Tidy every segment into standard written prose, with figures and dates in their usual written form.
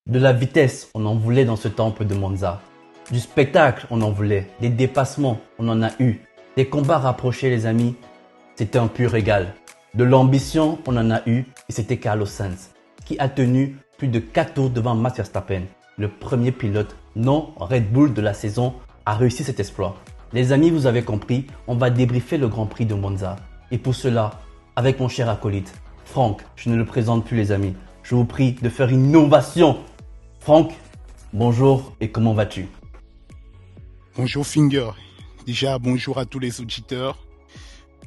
De la vitesse, on en voulait dans ce temple de Monza. Du spectacle, on en voulait. Des dépassements, on en a eu. Des combats rapprochés, les amis, c'était un pur régal. De l'ambition, on en a eu et c'était Carlos Sainz qui a tenu plus de 4 tours devant Max Verstappen. Le premier pilote non Red Bull de la saison a réussi cet exploit. Les amis, vous avez compris, on va débriefer le Grand Prix de Monza. Et pour cela, avec mon cher acolyte, Franck, je ne le présente plus les amis. Je vous prie de faire une innovation. Franck, bonjour et comment vas-tu? Bonjour Finger. Déjà, bonjour à tous les auditeurs.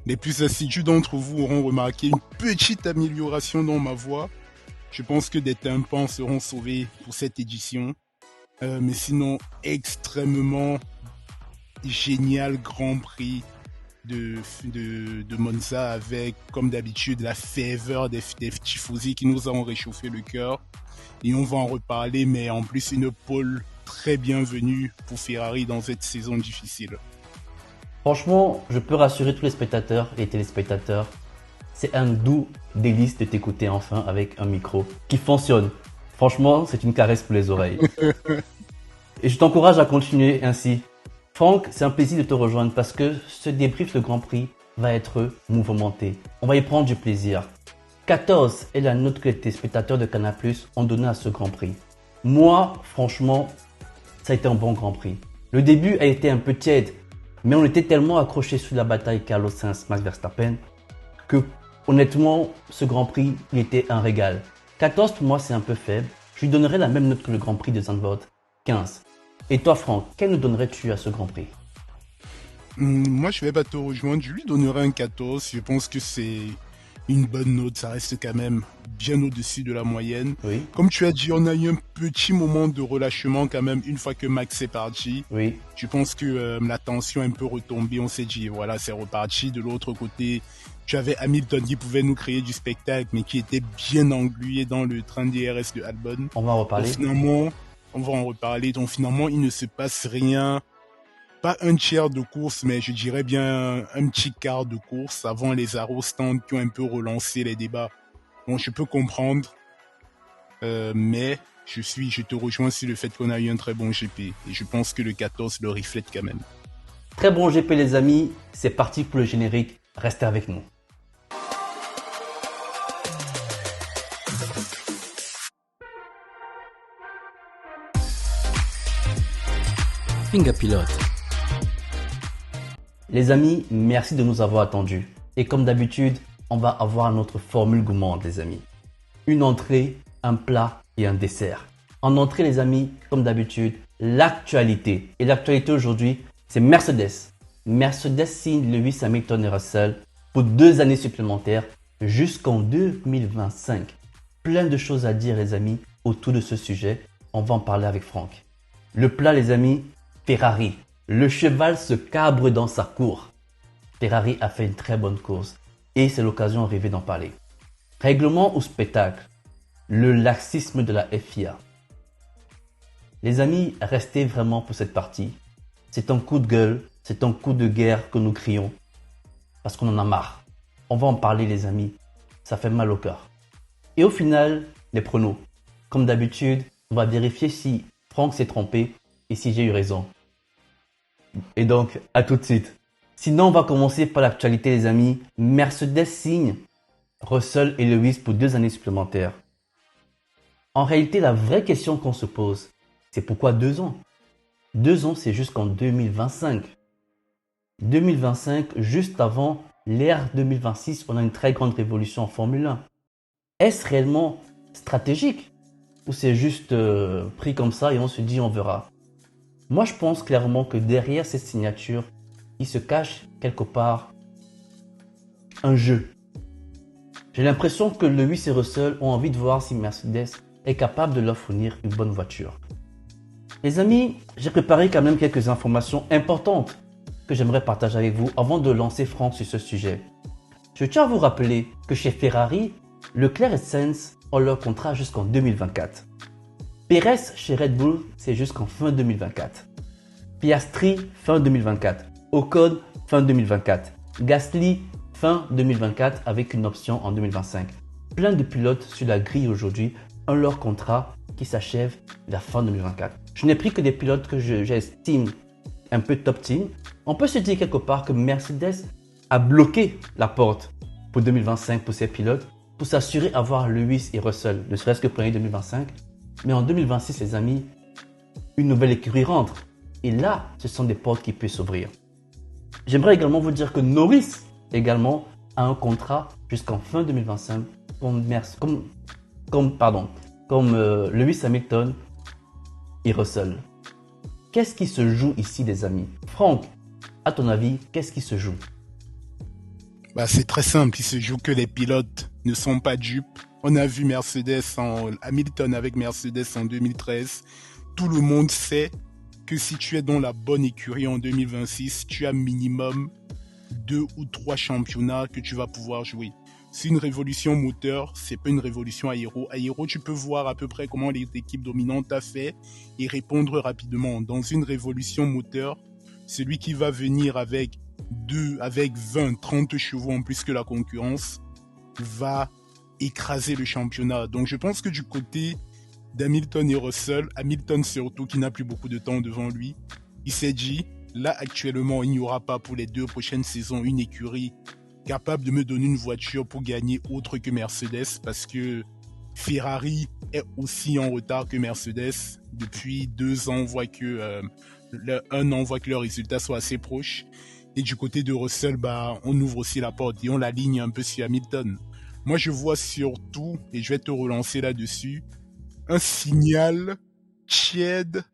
Les plus assidus d'entre vous auront remarqué une petite amélioration dans ma voix. Je pense que des tympans seront sauvés pour cette édition. Mais sinon, extrêmement génial Grand Prix de Monza avec, comme d'habitude, la faveur des tifosi qui nous ont réchauffé le cœur. Et on va en reparler, mais en plus une pole très bienvenue pour Ferrari dans cette saison difficile. Franchement, je peux rassurer tous les spectateurs et les téléspectateurs. C'est un doux délice de t'écouter enfin avec un micro qui fonctionne. Franchement, c'est une caresse pour les oreilles. Et je t'encourage à continuer ainsi. Franck, c'est un plaisir de te rejoindre parce que ce débrief de Grand Prix va être mouvementé. On va y prendre du plaisir. 14 est la note que les téléspectateurs de Canal+ ont donnée à ce Grand Prix. Moi, franchement, ça a été un bon Grand Prix. Le début a été un peu tiède, mais on était tellement accrochés sur la bataille Carlos Sainz-Max Verstappen que, honnêtement, ce Grand Prix, il était un régal. 14 pour moi, c'est un peu faible. Je lui donnerais la même note que le Grand Prix de Zandvoort, 15. Et toi, Franck, quelle note donnerais-tu à ce Grand Prix? Moi, je vais pas te rejoindre. Je lui donnerai un 14. Je pense que c'est une bonne note. Ça reste quand même bien au-dessus de la moyenne. Oui. Comme tu as dit, on a eu un petit moment de relâchement quand même une fois que Max est parti. Oui. Je pense que la tension est un peu retombée. On s'est dit, voilà, c'est reparti. De l'autre côté, tu avais Hamilton qui pouvait nous créer du spectacle, mais qui était bien englué dans le train DRS de Albon. On va en reparler. Donc, finalement, on va en reparler. Donc finalement, il ne se passe rien. Pas un tiers de course, mais je dirais bien un petit quart de course avant les arrows stands qui ont un peu relancé les débats. Bon, je peux comprendre, mais je te rejoins sur le fait qu'on a eu un très bon GP. Et je pense que le 14 le reflète quand même. Très bon GP les amis, c'est parti pour le générique. Restez avec nous. Finger Pilote. Les amis, merci de nous avoir attendus. Et comme d'habitude, on va avoir notre formule gourmande, les amis. Une entrée, un plat et un dessert. En entrée, les amis, comme d'habitude, l'actualité. Et l'actualité aujourd'hui, c'est Mercedes. Mercedes signe Lewis Hamilton et Russell pour 2 années supplémentaires jusqu'en 2025. Plein de choses à dire, les amis, autour de ce sujet. On va en parler avec Franck. Le plat, les amis, Ferrari. Le cheval se cabre dans sa cour. Ferrari a fait une très bonne course et c'est l'occasion rêvée d'en parler. Règlement ou spectacle? Le laxisme de la FIA. Les amis, restez vraiment pour cette partie. C'est un coup de gueule, c'est un coup de guerre que nous crions parce qu'on en a marre. On va en parler les amis, ça fait mal au cœur. Et au final, les pronos. Comme d'habitude, on va vérifier si Franck s'est trompé et si j'ai eu raison. Et donc, à tout de suite. Sinon, on va commencer par l'actualité les amis. Mercedes signe Russell et Lewis pour 2 années supplémentaires. En réalité, la vraie question qu'on se pose, c'est pourquoi 2 ans? 2 ans, c'est jusqu'en 2025. 2025, juste avant l'ère 2026, on a une très grande révolution en Formule 1. Est-ce réellement stratégique? Ou c'est juste pris comme ça et on se dit on verra? Moi, je pense clairement que derrière cette signature, il se cache quelque part un jeu. J'ai l'impression que Lewis et Russell ont envie de voir si Mercedes est capable de leur fournir une bonne voiture. Les amis, j'ai préparé quand même quelques informations importantes que j'aimerais partager avec vous avant de lancer Franck sur ce sujet. Je tiens à vous rappeler que chez Ferrari, Leclerc et Sainz ont leur contrat jusqu'en 2024. Perez chez Red Bull, c'est jusqu'en fin 2024. Piastri, fin 2024. Ocon, fin 2024. Gasly, fin 2024 avec une option en 2025. Plein de pilotes sur la grille aujourd'hui ont leur contrat qui s'achève vers fin 2024. Je n'ai pris que des pilotes que j'estime un peu top team. On peut se dire quelque part que Mercedes a bloqué la porte pour 2025 pour ses pilotes pour s'assurer d'avoir Lewis et Russell, ne serait-ce que pour l'année 2025. Mais en 2026, les amis, une nouvelle écurie rentre. Et là, ce sont des portes qui peuvent s'ouvrir. J'aimerais également vous dire que Norris également a un contrat jusqu'en fin 2025 comme Lewis Hamilton et Russell. Qu'est-ce qui se joue ici, les amis? Franck, à ton avis, qu'est-ce qui se joue? C'est très simple, il se joue que les pilotes ne sont pas dupes. On a vu Hamilton avec Mercedes en 2013. Tout le monde sait que si tu es dans la bonne écurie en 2026, tu as minimum 2 ou 3 championnats que tu vas pouvoir jouer. C'est une révolution moteur, c'est pas une révolution aéro. Aéro, tu peux voir à peu près comment les équipes dominantes a fait et répondre rapidement. Dans une révolution moteur, celui qui va venir avec 20, 30 chevaux en plus que la concurrence va écraser le championnat. Donc je pense que du côté d'Hamilton et Russell, Hamilton surtout qui n'a plus beaucoup de temps devant lui, il s'est dit, là actuellement il n'y aura pas pour les 2 prochaines saisons une écurie capable de me donner une voiture pour gagner autre que Mercedes, parce que Ferrari est aussi en retard que Mercedes. Depuis 2 ans, on voit que on voit que leurs résultats sont assez proches. Et du côté de Russell, on ouvre aussi la porte et on l'aligne un peu sur Hamilton. Moi, je vois surtout, et je vais te relancer là-dessus, un signal tiède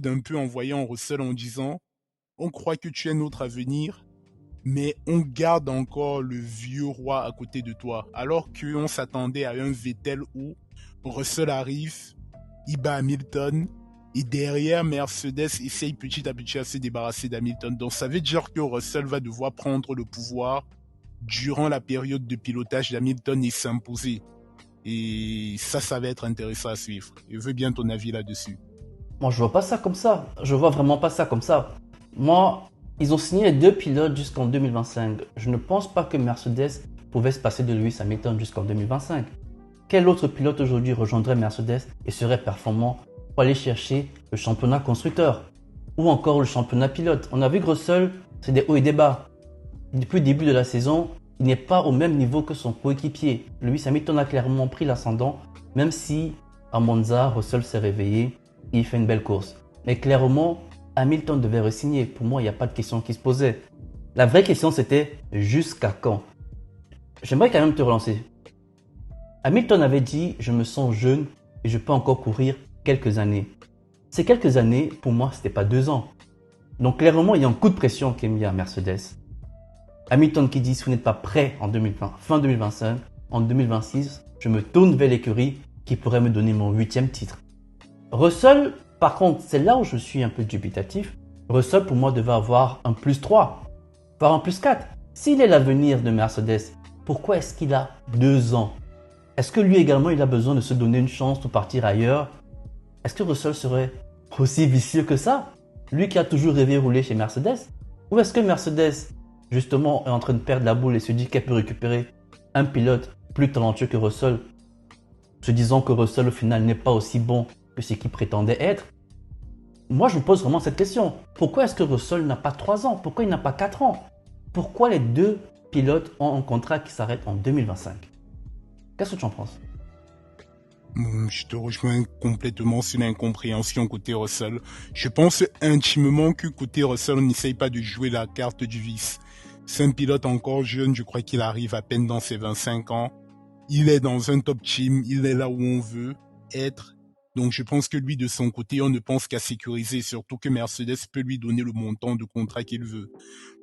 un peu envoyé en Russell en disant « On croit que tu es notre avenir, mais on garde encore le vieux roi à côté de toi. » Alors qu'on s'attendait à un Vettel où Russell arrive, il bat Hamilton, et derrière, Mercedes essaye petit à petit à se débarrasser d'Hamilton. Donc ça veut dire que Russell va devoir prendre le pouvoir durant la période de pilotage d'Hamilton et s'imposer. Et ça va être intéressant à suivre. Je veux bien ton avis là-dessus. Moi, je vois pas ça comme ça. Je vois vraiment pas ça comme ça. Moi, ils ont signé les 2 pilotes jusqu'en 2025. Je ne pense pas que Mercedes pouvait se passer de Lewis Hamilton jusqu'en 2025. Quel autre pilote aujourd'hui rejoindrait Mercedes et serait performant pour aller chercher le championnat constructeur ou encore le championnat pilote? On a vu que Russell, c'est des hauts et des bas. Depuis le début de la saison, il n'est pas au même niveau que son coéquipier. Lewis Hamilton a clairement pris l'ascendant, même si à Monza, Russell s'est réveillé et il fait une belle course. Mais clairement, Hamilton devait re-signer. Pour moi, il n'y a pas de question qui se posait. La vraie question, c'était jusqu'à quand? J'aimerais quand même te relancer. Hamilton avait dit « Je me sens jeune et je peux encore courir quelques années ». Ces quelques années, pour moi, ce n'était pas 2 ans. Donc clairement, il y a un coup de pression qui est mis à Mercedes. Hamilton qui dit « Si vous n'êtes pas prêt en 2020, fin 2025, en 2026, je me tourne vers l'écurie qui pourrait me donner mon 8e titre ». Russell, par contre, c'est là où je suis un peu dubitatif. Russell, pour moi, devait avoir un +3, voire un +4. S'il est l'avenir de Mercedes, pourquoi est-ce qu'il a 2 ans? Est-ce que lui également, il a besoin de se donner une chance pour partir ailleurs? Est-ce que Russell serait aussi vicieux que ça? Lui qui a toujours rêvé rouler chez Mercedes? Ou est-ce que Mercedes, justement, est en train de perdre la boule et se dit qu'elle peut récupérer un pilote plus talentueux que Russell, se disant que Russell, au final, n'est pas aussi bon que ce qu'il prétendait être? Moi, je me pose vraiment cette question. Pourquoi est-ce que Russell n'a pas 3 ans? Pourquoi il n'a pas 4 ans? Pourquoi les 2 pilotes ont un contrat qui s'arrête en 2025? Qu'est-ce que tu en penses? Je te rejoins complètement sur l'incompréhension côté Russell. Je pense intimement que côté Russell, on n'essaye pas de jouer la carte du vice. C'est un pilote encore jeune, je crois qu'il arrive à peine dans ses 25 ans. Il est dans un top team, il est là où on veut être. Donc je pense que lui, de son côté, on ne pense qu'à sécuriser, surtout que Mercedes peut lui donner le montant de contrat qu'il veut.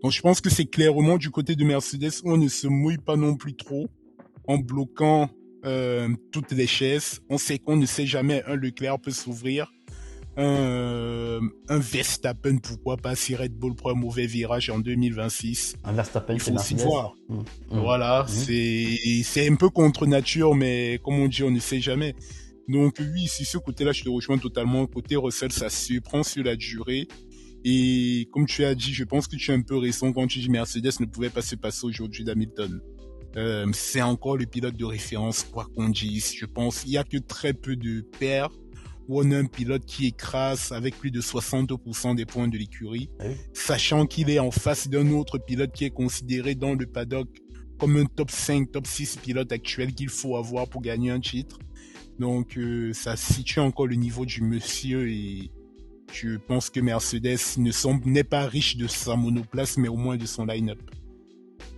Donc je pense que c'est clairement du côté de Mercedes où on ne se mouille pas non plus trop en bloquant toutes les chaises. On sait qu'on ne sait jamais, un Leclerc peut s'ouvrir, un Verstappen, pourquoi pas, si Red Bull prend un mauvais virage en 2026. Un Verstappen, il faut aussi Mercedes. voir. Voilà, c'est un peu contre nature, mais comme on dit, on ne sait jamais. Donc oui, si ce côté-là, je te rejoins totalement. Côté Russell, ça se prend sur la durée. Et comme tu as dit, je pense que tu as un peu raison quand tu dis Mercedes ne pouvait pas se passer aujourd'hui d'Hamilton. C'est encore le pilote de référence, quoi qu'on dise. Je pense il y a que très peu de paires où on a un pilote qui écrase avec plus de 60% des points de l'écurie, Oui. sachant qu'il est en face d'un autre pilote qui est considéré dans le paddock comme un top 5, top 6 pilote actuel qu'il faut avoir pour gagner un titre. Donc ça situe encore le niveau du monsieur et je pense que Mercedes n'est pas riche de sa monoplace mais au moins de son line-up.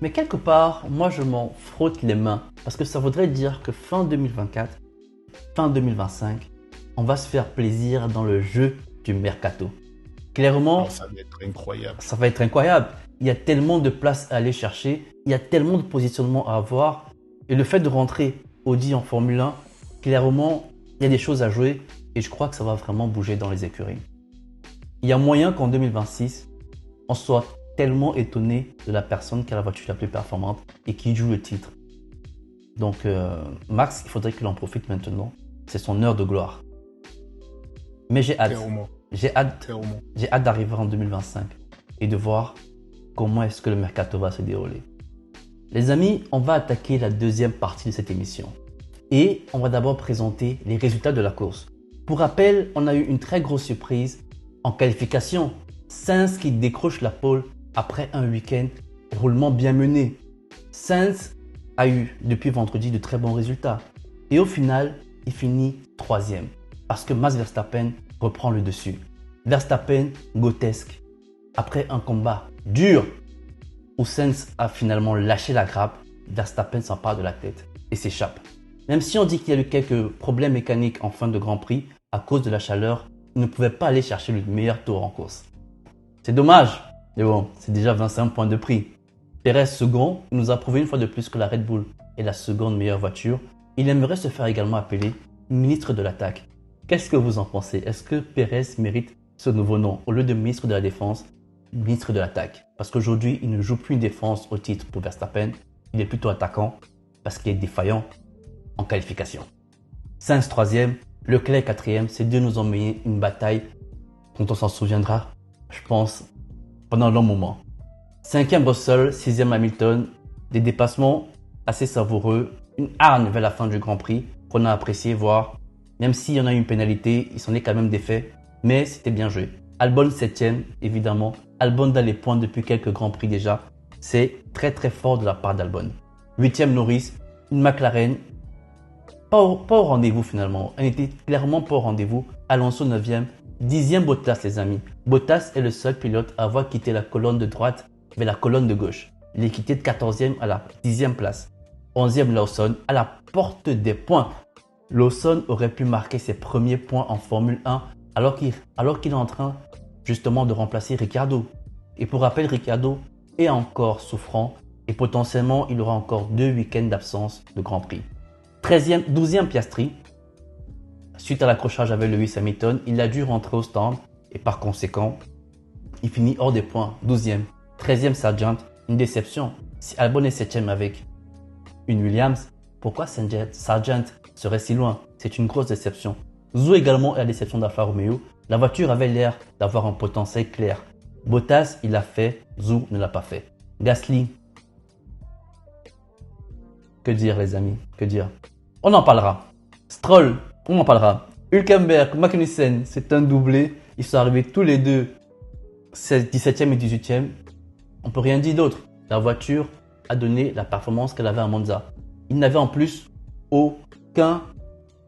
Mais quelque part, moi je m'en frotte les mains parce que ça voudrait dire que fin 2024, fin 2025, on va se faire plaisir dans le jeu du mercato. Clairement, Alors, ça va être incroyable. ça va être incroyable. Il y a tellement de places à aller chercher, il y a tellement de positionnements à avoir. Et le fait de rentrer Audi en Formule 1, clairement, il y a des choses à jouer et je crois que ça va vraiment bouger dans les écuries. Il y a moyen qu'en 2026, on soit tellement étonné de la personne qui a la voiture la plus performante et qui joue le titre. Donc, Max, il faudrait qu'il en profite maintenant. C'est son heure de gloire. Mais j'ai hâte. Clairement. J'ai hâte Clairement. J'ai hâte d'arriver en 2025 et de voir comment est-ce que le mercato va se dérouler. Les amis, on va attaquer la deuxième partie de cette émission. Et on va d'abord présenter les résultats de la course. Pour rappel, on a eu une très grosse surprise en qualification. Sainz qui décroche la pole après un week-end roulement bien mené. Sainz a eu depuis vendredi de très bons résultats. Et au final, il finit troisième parce que Max Verstappen reprend le dessus. Verstappen grotesque. Après un combat dur où Sainz a finalement lâché la grappe, Verstappen s'empare de la tête et s'échappe. Même si on dit qu'il y a eu quelques problèmes mécaniques en fin de Grand Prix à cause de la chaleur, il ne pouvait pas aller chercher le meilleur tour en course. C'est dommage, mais bon, c'est déjà 25 points de prix. Perez second, il nous a prouvé une fois de plus que la Red Bull est la seconde meilleure voiture. Il aimerait se faire également appeler ministre de l'attaque. Qu'est-ce que vous en pensez? Est-ce que Perez mérite ce nouveau nom au lieu de ministre de la défense, ministre de l'attaque? Parce qu'aujourd'hui, il ne joue plus une défense au titre pour Verstappen. Il est plutôt attaquant parce qu'il est défaillant en qualification. Sainz troisième, Leclerc quatrième. Ces deux nous ont mené une bataille dont on s'en souviendra, je pense, pendant un long moment. Cinquième Russell, sixième Hamilton. Des dépassements assez savoureux. Une hargne vers la fin du Grand Prix qu'on a apprécié voir. Même s'il y en a eu une pénalité, il s'en est quand même défait. Mais c'était bien joué. Albon 7e, évidemment. Albon dans les points depuis quelques Grands Prix déjà. C'est très très fort de la part d'Albon. 8e Norris, une McLaren. Pas au rendez-vous finalement. Elle n'était clairement pas au rendez-vous. Alonso 9e. 10e Bottas les amis. Bottas est le seul pilote à avoir quitté la colonne de droite vers la colonne de gauche. Il est quitté de 14e à la 10e place. 11e Lawson à la porte des points. Lawson aurait pu marquer ses premiers points en Formule 1 alors qu'il est en train justement de remplacer Ricciardo. Et pour rappel, Ricciardo est encore souffrant et potentiellement il aura encore 2 week-ends d'absence de Grand Prix. 12e Piastri, suite à l'accrochage avec Lewis Hamilton, il a dû rentrer au stand et par conséquent, il finit hors des points, 12e. 13e Sargent, une déception. Si Albon est 7e avec une Williams, pourquoi Sargent serait si loin? C'est une grosse déception. Zhou également est la déception d'Alfa Romeo. La voiture avait l'air d'avoir un potentiel clair. Bottas, il l'a fait. Zhou ne l'a pas fait. Gasly. Que dire les amis? Que dire? On en parlera. Stroll, on en parlera. Hülkenberg, Magnussen, c'est un doublé. Ils sont arrivés tous les deux 17e et 18e. On peut rien dire d'autre. La voiture a donné la performance qu'elle avait à Monza. Il n'avait en plus aucun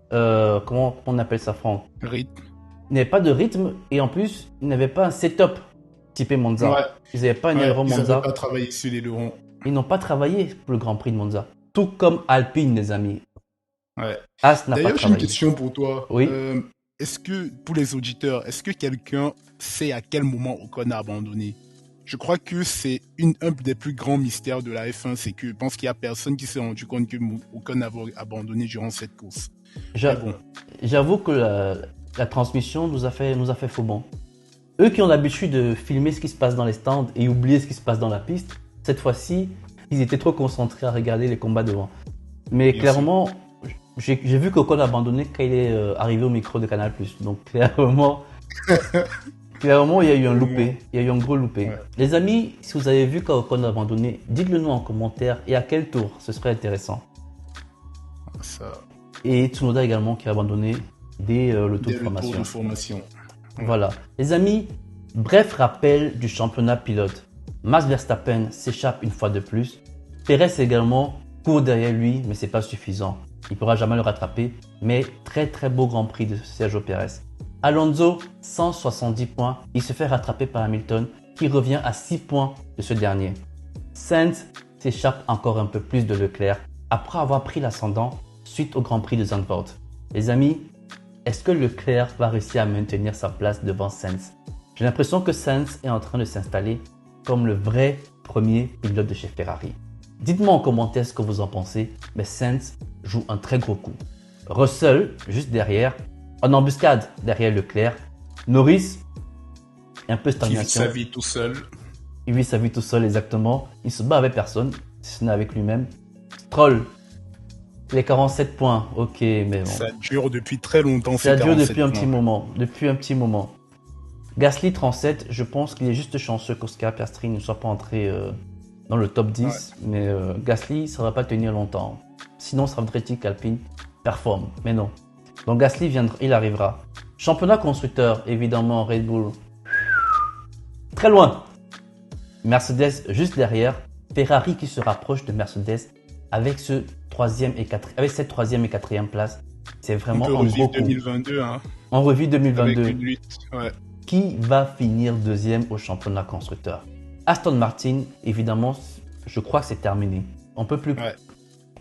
comment on appelle ça, Franck? Rythme. Il n'avait pas de rythme et en plus, il n'avait pas un setup typé Monza. Ouais. Ils n'avaient pas une aileron Ils Monza. n'avaient pas travaillé sur les ailerons. Ils n'ont pas travaillé pour le Grand Prix de Monza. Tout comme Alpine, les amis. Ouais. As n'a pas D'ailleurs, j'ai une travaillé. question pour toi. Oui. Est-ce que, pour les auditeurs, est-ce que quelqu'un sait à quel moment Ocon a abandonné? Je crois que c'est un des plus grands mystères de la F1, c'est que je pense qu'il n'y a personne qui s'est rendu compte que Ocon avait abandonné durant cette course. Bon. J'avoue que la transmission nous a fait faux bon. Eux qui ont l'habitude de filmer ce qui se passe dans les stands et oublier ce qui se passe dans la piste, cette fois-ci, ils étaient trop concentrés à regarder les combats devant. Mais Bien clairement, j'ai vu qu'Ocon a abandonné quand il est arrivé au micro de Canal+. Donc clairement, Clairement, il y a eu un loupé. Il y a eu un gros loupé. Ouais. Les amis, si vous avez vu Ocon a abandonné, dites-le nous en commentaire et à quel tour, ce serait intéressant. Ça, Et Tsunoda également qui a abandonné dès le tour dès de le tour formation. de formation. Voilà. Les amis, bref rappel du championnat pilote. Max Verstappen s'échappe une fois de plus. Perez également court derrière lui, mais c'est pas suffisant. Il ne pourra jamais le rattraper, mais très très beau Grand Prix de Sergio Perez. Alonso, 170 points, il se fait rattraper par Hamilton, qui revient à 6 points de ce dernier. Sainz s'échappe encore un peu plus de Leclerc, après avoir pris l'ascendant suite au Grand Prix de Zandvoort. Les amis, est-ce que Leclerc va réussir à maintenir sa place devant Sainz? J'ai l'impression que Sainz est en train de s'installer comme le vrai premier pilote de chez Ferrari. Dites-moi en commentaire ce que vous en pensez, mais Sainz joue un très gros coup. Russell, juste derrière, en embuscade derrière Leclerc. Norris, un peu Qui vit stagnation. sa vie tout seul. Il vit sa vie tout seul exactement. Il se bat avec personne, si ce n'est avec lui-même. Stroll, les 47 points, ok, mais bon. Ça dure depuis très longtemps. Ça ces dure 47 depuis un points. petit moment. Depuis un petit moment. Gasly 37, je pense qu'il est juste chanceux qu'Oscar Piastri ne soit pas entré dans le top 10. Mais Gasly, ça ne va pas tenir longtemps. Sinon, ça voudrait dire qu'Alpine performe. Mais non. Donc Gasly viendra, il arrivera. Championnat constructeur, évidemment, Red Bull. Très loin. Mercedes juste derrière. Ferrari qui se rapproche de Mercedes avec cette troisième et quatrième place. C'est On vraiment peut un gros revivre coup. 2022, hein, En revue avec 2022. une lutte. Ouais. Qui va finir deuxième au championnat constructeur? Aston Martin, évidemment, je crois que c'est terminé. On ne peut plus Ouais.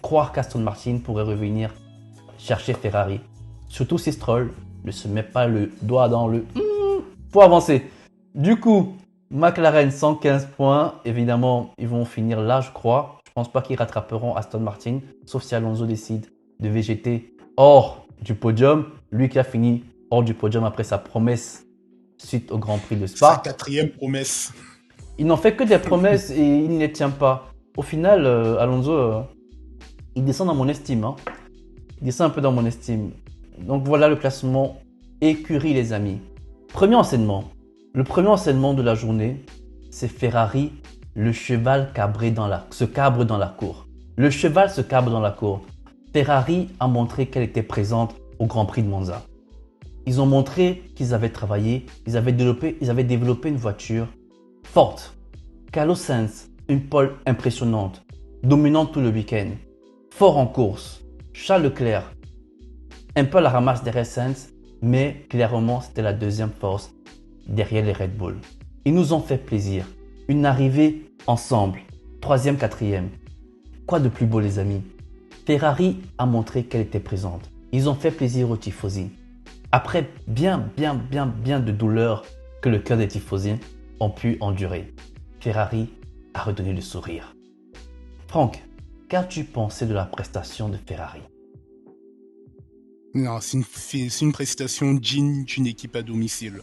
croire qu'Aston Martin pourrait revenir chercher Ferrari. Surtout si Stroll ne se met pas le doigt dans le... Pour avancer. Du coup, McLaren 115 points. Évidemment, ils vont finir là, je crois. Je ne pense pas qu'ils rattraperont Aston Martin, sauf si Alonso décide de végéter hors du podium. Lui qui a fini hors du podium après sa promesse suite au Grand Prix de Sa Spa. quatrième promesse. Il n'en fait que des promesses et il ne les tient pas. Au final, Alonso, il descend dans mon estime. Hein. Il descend un peu dans mon estime. Donc voilà le classement écurie, les amis. Premier enseignement. Le premier enseignement de la journée, c'est Ferrari, le cheval se cabre dans la cour. Le cheval se cabre dans la cour. Ferrari a montré qu'elle était présente au Grand Prix de Monza. Ils ont montré qu'ils avaient travaillé, ils avaient développé une voiture forte. Carlos Sainz, une pole impressionnante, dominante tout le week-end, fort en course. Charles Leclerc, un peu à la ramasse derrière Sainz, mais clairement c'était la deuxième force derrière les Red Bull. Ils nous ont fait plaisir. Une arrivée ensemble, troisième, quatrième. Quoi de plus beau, les amis? Ferrari a montré qu'elle était présente. Ils ont fait plaisir aux tifosi. Après bien de douleurs que le cœur des tifosi ont pu endurer, Ferrari a redonné le sourire. Franck, qu'as-tu pensé de la prestation de Ferrari? Non, c'est une prestation digne d'une équipe à domicile.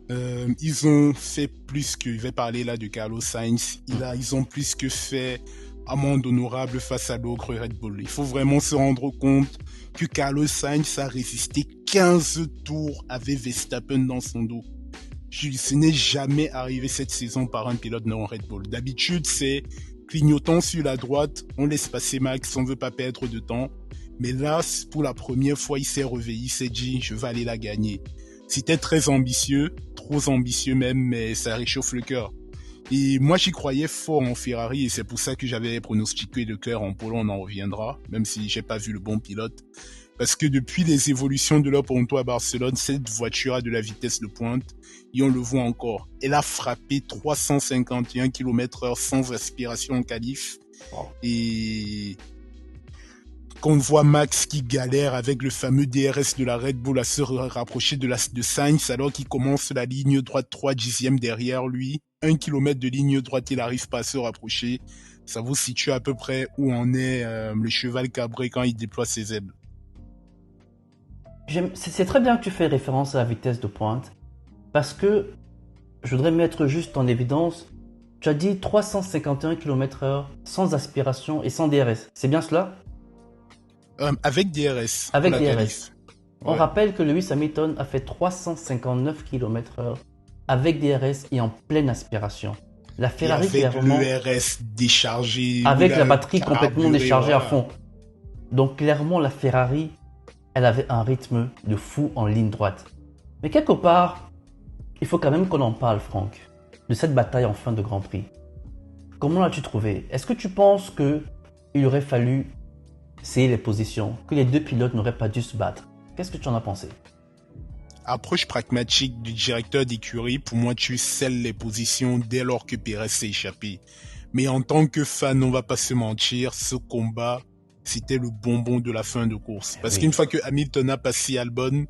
Ils ont fait plus que, je vais parler là de Carlos Sainz, ils ont plus que fait amende honorable face à l'ogre Red Bull. Il faut vraiment se rendre compte que Carlos Sainz a résisté 15 tours avec Verstappen dans son dos. Ce n'est jamais arrivé cette saison par un pilote non Red Bull. D'habitude, c'est clignotant sur la droite, on laisse passer Max, on veut pas perdre de temps. Mais là, pour la première fois, il s'est réveillé, il s'est dit, je vais aller la gagner. C'était très ambitieux, trop ambitieux même, mais ça réchauffe le cœur. Et moi, j'y croyais fort en Ferrari, et c'est pour ça que j'avais pronostiqué Leclerc en pole, on en reviendra, même si j'ai pas vu le bon pilote. Parce que depuis les évolutions de leur ponto à Barcelone, cette voiture a de la vitesse de pointe, et on le voit encore. Elle a frappé 351 km/h sans aspiration en qualif, et qu'on voit Max qui galère avec le fameux DRS de la Red Bull à se rapprocher de Sainz alors qu'il commence la ligne droite 3 dixièmes derrière lui. 1 km de ligne droite, il n'arrive pas à se rapprocher. Ça vous situe à peu près où en est le cheval cabré quand il déploie ses ailes. C'est très bien que tu fais référence à la vitesse de pointe parce que je voudrais mettre juste en évidence, tu as dit 351 km/h sans aspiration et sans DRS. C'est bien cela? Avec DRS. Avec pour la DRS. qualif. On Ouais. rappelle que Lewis Hamilton a fait 359 km/h avec DRS et en pleine aspiration. La Et Ferrari, avec clairement, le RS déchargé, avec il la a batterie complètement carburé, déchargée à voilà. fond. Donc clairement, la Ferrari, elle avait un rythme de fou en ligne droite. Mais quelque part, il faut quand même qu'on en parle, Franck, de cette bataille en fin de Grand Prix. Comment l'as-tu trouvé? Est-ce que tu penses qu'il aurait fallu sceller les positions, que les deux pilotes n'auraient pas dû se battre? Qu'est-ce que tu en as pensé? Approche pragmatique du directeur d'écurie, pour moi, tu scelles les positions dès lors que Perez s'est échappé. Mais en tant que fan, on va pas se mentir, ce combat, c'était le bonbon de la fin de course. Parce Oui. qu'une fois que Hamilton a passé Albon,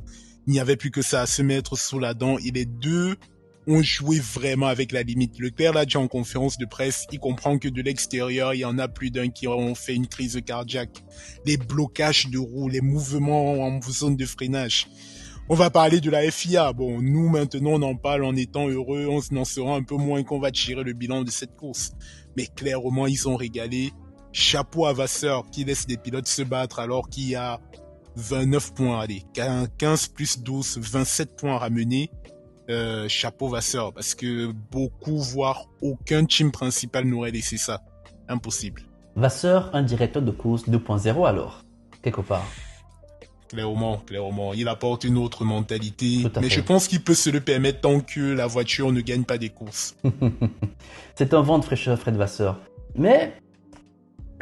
il n'y avait plus que ça à se mettre sous la dent et les deux ont joué vraiment avec la limite. Leclerc l'a dit en conférence de presse, il comprend que de l'extérieur, il y en a plus d'un qui ont fait une crise cardiaque. Les blocages de roues, les mouvements en zone de freinage. On va parler de la FIA. Bon, nous maintenant on en parle en étant heureux, on en sera un peu moins qu'on va tirer le bilan de cette course. Mais clairement, ils ont régalé. Chapeau à Vasseur qui laisse des pilotes se battre alors qu'il y a 29 points, allez, 15 plus 12, 27 points à ramener. Chapeau Vasseur, parce que beaucoup, voire aucun team principal n'aurait laissé ça. Impossible. Vasseur, un directeur de course 2.0 alors, quelque part. Clairement. Il apporte une autre mentalité. Tout à Mais fait. je pense qu'il peut se le permettre tant que la voiture ne gagne pas des courses. C'est un vent de fraîcheur, Fred Vasseur. Mais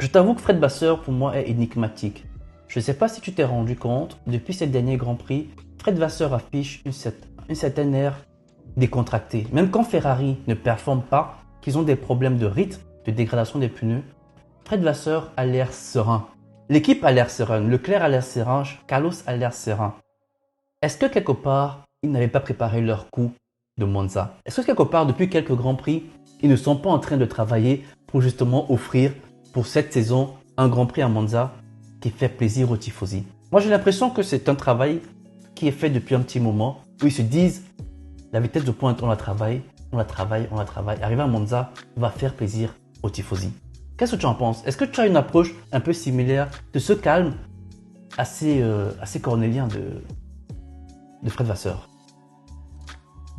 je t'avoue que Fred Vasseur, pour moi, est énigmatique. Je ne sais pas si tu t'es rendu compte, depuis ces derniers Grands Prix, Fred Vasseur affiche une certaine aire décontractée. Même quand Ferrari ne performe pas, qu'ils ont des problèmes de rythme, de dégradation des pneus, Fred Vasseur a l'air serein. L'équipe a l'air sereine, Leclerc a l'air serein, Carlos a l'air serein. Est-ce que quelque part, ils n'avaient pas préparé leur coup de Monza? Est-ce que quelque part, depuis quelques Grands Prix, ils ne sont pas en train de travailler pour justement offrir pour cette saison un Grand Prix à Monza qui fait plaisir aux tifosi? Moi, j'ai l'impression que c'est un travail qui est fait depuis un petit moment où ils se disent la vitesse de pointe, on la travaille. Arriver à Monza va faire plaisir aux tifosi. Qu'est-ce que tu en penses? Est-ce que tu as une approche un peu similaire de ce calme assez cornélien de Fred Vasseur?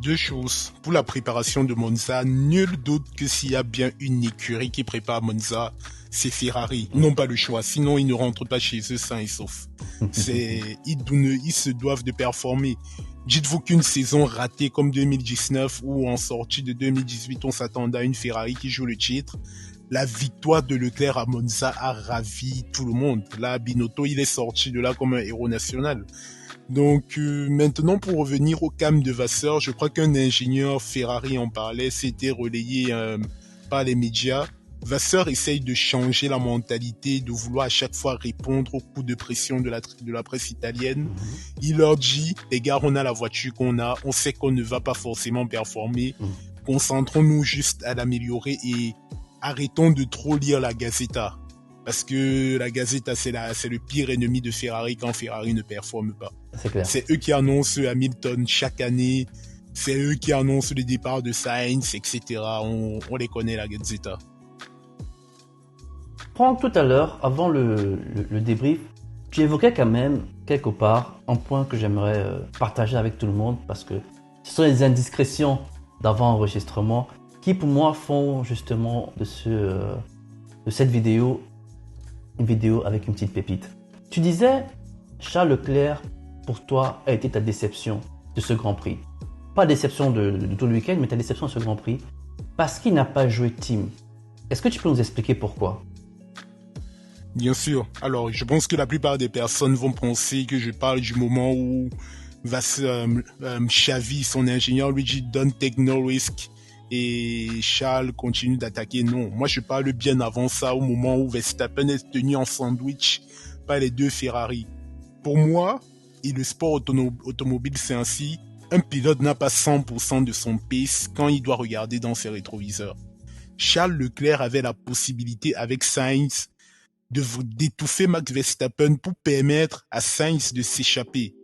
Deux choses. Pour la préparation de Monza, nul doute que s'il y a bien une écurie qui prépare Monza, c'est Ferrari. Ils n'ont pas le choix, sinon ils ne rentrent pas chez eux sains et saufs. Ils se doivent de performer. Dites-vous qu'une saison ratée comme 2019 ou en sortie de 2018, on s'attendait à une Ferrari qui joue le titre. La victoire de Leclerc à Monza a ravi tout le monde. Là, Binotto, il est sorti de là comme un héros national. Donc maintenant, pour revenir au calme de Vasseur, je crois qu'un ingénieur Ferrari en parlait, c'était relayé par les médias. Vasseur essaye de changer la mentalité, de vouloir à chaque fois répondre aux coups de pression de la presse italienne. Il leur dit, les gars, on a la voiture qu'on a, on sait qu'on ne va pas forcément performer. Concentrons-nous juste à l'améliorer et arrêtons de trop lire la Gazzetta. Parce que la Gazzetta, c'est le pire ennemi de Ferrari quand Ferrari ne performe pas. C'est clair. C'est eux qui annoncent Hamilton chaque année. C'est eux qui annoncent le départ de Sainz, etc. On les connaît, la Gazzetta. Franck, tout à l'heure, avant le débrief, tu évoquais quand même, quelque part, un point que j'aimerais partager avec tout le monde parce que ce sont les indiscrétions d'avant-enregistrement qui, pour moi, font justement de cette vidéo une vidéo avec une petite pépite. Tu disais, Charles Leclerc, pour toi, a été ta déception de ce Grand Prix. Pas déception de tout le week-end, mais ta déception de ce Grand Prix parce qu'il n'a pas joué team. Est-ce que tu peux nous expliquer pourquoi? Bien sûr. Alors, je pense que la plupart des personnes vont penser que je parle du moment où Xavi, son ingénieur, lui dit « Don't take no risk ». Et Charles continue d'attaquer. Non, moi je parle bien avant ça, au moment où Verstappen est tenu en sandwich par les deux Ferrari. Pour moi, et le sport automobile c'est ainsi, un pilote n'a pas 100% de son pace quand il doit regarder dans ses rétroviseurs. Charles Leclerc avait la possibilité avec Sainz d'étouffer Max Verstappen pour permettre à Sainz de s'échapper.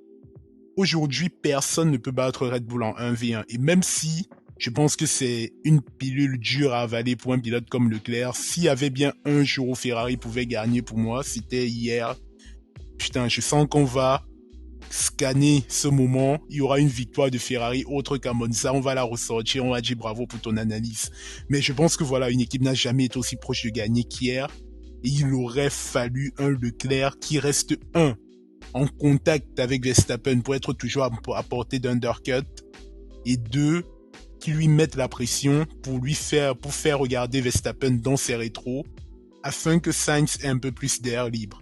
Aujourd'hui, personne ne peut battre Red Bull en 1v1. Et même si je pense que c'est une pilule dure à avaler pour un pilote comme Leclerc, s'il y avait bien un jour où Ferrari pouvait gagner pour moi, c'était hier. Putain, je sens qu'on va scanner ce moment, il y aura une victoire de Ferrari autre qu'à Monza, on va la ressortir, on va dire bravo pour ton analyse. Mais je pense que voilà, une équipe n'a jamais été aussi proche de gagner qu'hier. Et il aurait fallu un Leclerc qui reste en contact avec Verstappen pour être toujours à portée d'undercut, et 2, qui lui mettent la pression pour faire regarder Verstappen dans ses rétros afin que Sainz ait un peu plus d'air libre.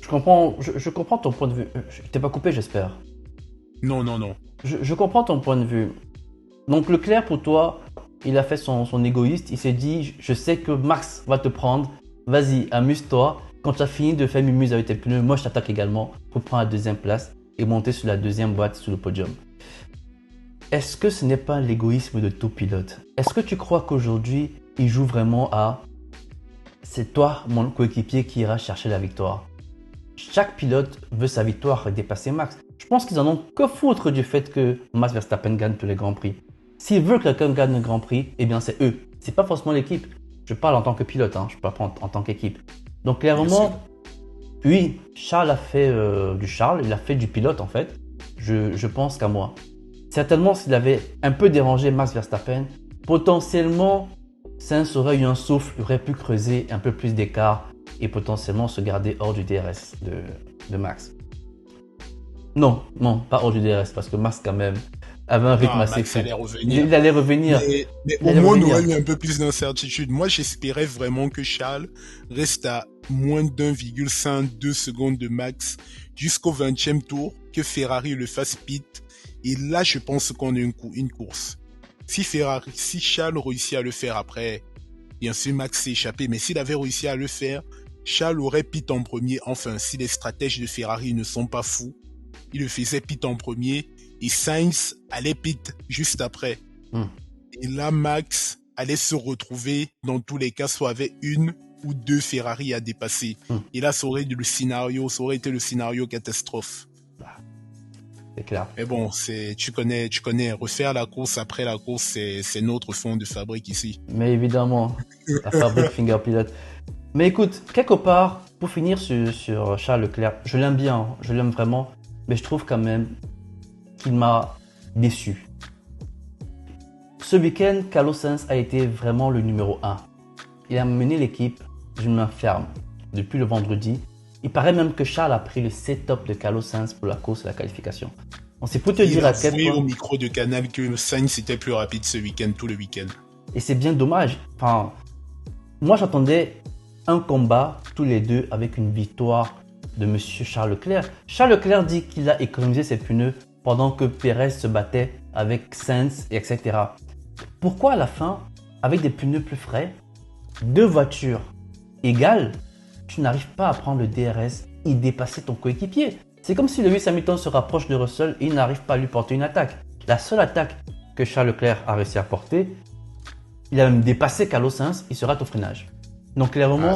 Je comprends ton point de vue. Je t'ai pas coupé, j'espère. Non. Je comprends ton point de vue. Donc Leclerc, pour toi, il a fait son égoïste. Il s'est dit, je sais que Max va te prendre. Vas-y, amuse-toi. Quand tu as fini de faire mumuse avec tes pneus, moi je t'attaque également pour prendre la deuxième place et monter sur la deuxième boîte sur le podium. Est-ce que ce n'est pas l'égoïsme de tout pilote? Est-ce que tu crois qu'aujourd'hui, il joue vraiment à c'est toi, mon coéquipier, qui ira chercher la victoire? Chaque pilote veut sa victoire et dépasser Max. Je pense qu'ils en ont que foutre du fait que Max Verstappen gagne tous les grands prix. S'ils veulent que quelqu'un gagne un grand prix, eh bien c'est eux. C'est pas forcément l'équipe. Je parle en tant que pilote, je parle pas en tant qu'équipe. Donc clairement, oui, Charles a fait il a fait du pilote en fait. Je pense qu'à moi. Certainement, s'il avait un peu dérangé Max Verstappen, potentiellement, Sainz aurait eu un souffle, aurait pu creuser un peu plus d'écart et potentiellement se garder hors du DRS de Max. Non, pas hors du DRS parce que Max quand même avait un rythme assez fou. Il allait revenir. Mais au moins, on aurait eu un peu plus d'incertitude. Moi, j'espérais vraiment que Charles reste à moins d'1,52 secondes de Max jusqu'au 20e tour, que Ferrari le fasse pit. Et là, je pense qu'on a une course. Si Charles réussit à le faire après, bien sûr, Max s'est échappé, mais s'il avait réussi à le faire, Charles aurait pit en premier. Enfin, si les stratèges de Ferrari ne sont pas fous, il le faisait pit en premier et Sainz allait pit juste après. Et là, Max allait se retrouver, dans tous les cas, soit avec une ou deux Ferrari à dépasser. Et là, ça aurait été le scénario catastrophe. C'est clair. Mais bon, tu connais, refaire la course après la course, c'est notre fond de fabrique ici. Mais évidemment, la fabrique Finger Pilot. Mais écoute, quelque part, pour finir sur Charles Leclerc, je l'aime bien, je l'aime vraiment, mais je trouve quand même qu'il m'a déçu. Ce week-end, Carlos Sainz a été vraiment le numéro 1. Il a mené l'équipe d'une main ferme depuis le vendredi. Il paraît même que Charles a pris le setup de Carlos Sainz pour la course et la qualification. On sait pour te dire à quel point... Il a au micro de Canal que Sainz était plus rapide ce week-end, tout le week-end. Et c'est bien dommage. Enfin, moi j'attendais un combat tous les deux avec une victoire de monsieur Charles Leclerc. Charles Leclerc dit qu'il a économisé ses pneus pendant que Perez se battait avec Sainz, etc. Pourquoi à la fin, avec des pneus plus frais, deux voitures égales, tu n'arrives pas à prendre le DRS et dépasser ton coéquipier? C'est comme si Lewis Hamilton se rapproche de Russell et il n'arrive pas à lui porter une attaque. La seule attaque que Charles Leclerc a réussi à porter, il a même dépassé Carlos Sainz, il se rate au freinage. Donc clairement,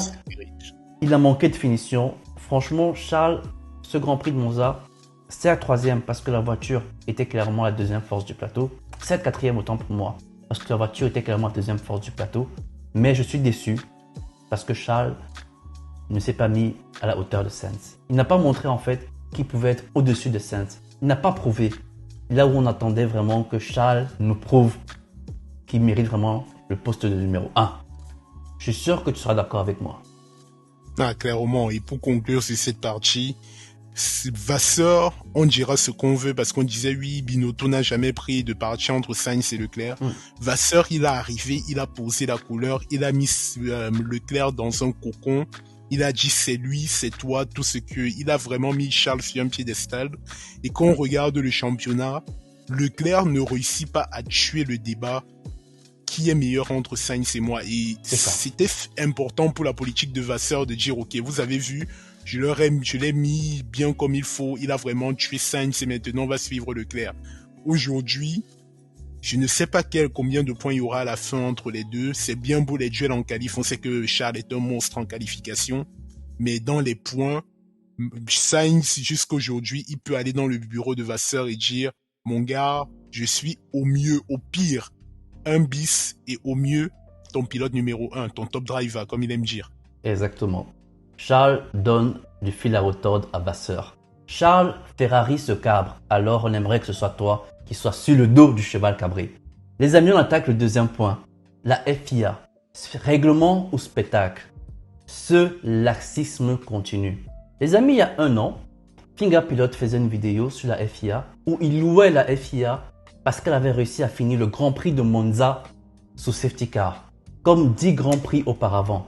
il a manqué de finition. Franchement, Charles, ce Grand Prix de Monza, c'est la troisième parce que la voiture était clairement la deuxième force du plateau. C'est la quatrième autant pour moi parce que la voiture était clairement la deuxième force du plateau. Mais je suis déçu parce que Charles ne s'est pas mis à la hauteur de Sainz. Il n'a pas montré en fait qu'il pouvait être au-dessus de Sainz. Il n'a pas prouvé. Là où on attendait vraiment que Charles nous prouve qu'il mérite vraiment le poste de numéro 1. Je suis sûr que tu seras d'accord avec moi. Ah, clairement. Et pour conclure sur cette partie, Vasseur, on dira ce qu'on veut parce qu'on disait oui, Binotto n'a jamais pris de parti entre Sainz et Leclerc. Vasseur, il a arrivé, il a posé la couleur, il a mis Leclerc dans un cocon. Il a dit c'est lui, c'est toi, tout ce que... Il a vraiment mis Charles sur un piédestal. Et quand on regarde le championnat, Leclerc ne réussit pas à tuer le débat qui est meilleur entre Sainz et moi. Et c'était important pour la politique de Vasseur de dire ok, vous avez vu, je l'ai mis bien comme il faut. Il a vraiment tué Sainz et maintenant on va suivre Leclerc. Aujourd'hui, je ne sais pas combien de points il y aura à la fin entre les deux. C'est bien beau les duels en qualif. On sait que Charles est un monstre en qualification. Mais dans les points, Sainz, jusqu'aujourd'hui, il peut aller dans le bureau de Vasseur et dire « Mon gars, je suis au mieux, au pire, un bis et au mieux, ton pilote numéro 1, ton top driver, comme il aime dire. » Exactement. Charles donne du fil à retordre à Vasseur. Charles Ferrari se cabre, alors on aimerait que ce soit toi qui sois sur le dos du cheval cabré. Les amis, on attaque le deuxième point. La FIA. Règlement ou spectacle. Ce laxisme continue. Les amis, il y a un an, Finger Pilot faisait une vidéo sur la FIA où il louait la FIA parce qu'elle avait réussi à finir le Grand Prix de Monza sous safety car, comme 10 Grands Prix auparavant.